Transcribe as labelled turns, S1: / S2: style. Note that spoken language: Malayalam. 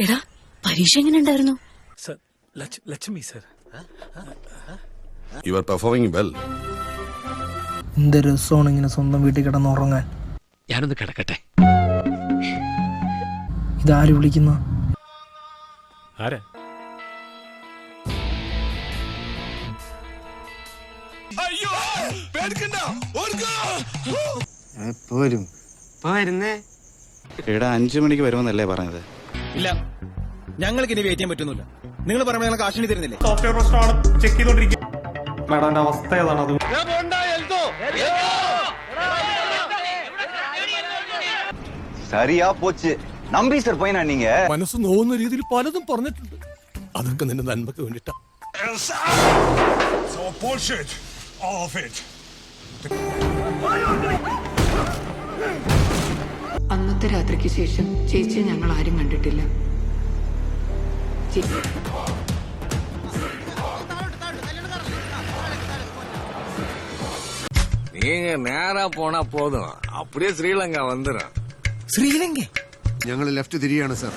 S1: എടാ പരീക്ഷ എങ്ങനെ ഉണ്ടായിരുന്നു?
S2: Sir Lakshmi sir.
S3: You are performing well.
S4: എന്ത് രസമാണ് ഇങ്ങനെ സ്വന്തം വീട്ടിൽ കിടന്നുറങ്ങാൻ.
S2: ഞാനൊന്ന് കിടക്കട്ടെ.
S4: ഇതാര് വിളിക്കുന്ന?
S2: ആരാ?
S5: പോരും എടാ 5 മണിക്ക് വരുമെന്നല്ലേ പറഞ്ഞത്?
S6: ഇല്ല, ഞങ്ങൾക്ക് ഇനി വെയിറ്റ് ചെയ്യാൻ പറ്റുന്നില്ല. നിങ്ങൾ പറയുമ്പോൾ ഞങ്ങൾ കാശിനി തരുന്നില്ലേ?
S7: സോഫ്റ്റ്വെയർ പ്രശ്നമാണ്, ചെക്ക് ചെയ്തോണ്ടിരിക്കും. മാഡത്തിന്റെ അവസ്ഥ ഏതാണത്?
S8: சரியா போச்சு. நம்பி சார் பையனா நீங்க?
S2: മനസ്സ് നോവുന്ന രീതിയിൽ പലതും പറഞ്ഞിട്ടുണ്ട്. അതൊക്കെ നിന്റെ നന്മക്ക് വേണ്ടിട്ടാ.
S9: അന്നത്തെ രാത്രിക്ക് ശേഷം ചേച്ചിയെ ഞങ്ങൾ ആരും കണ്ടിട്ടില്ല.
S10: நீங்க நேரா போனா போதும், அப்படியே ஸ்ரீலங்கா வந்துடும்.
S6: ശ്രീലങ്ക
S3: ഞങ്ങൾ ലെഫ്റ്റ് തിരിയാണ് സർ.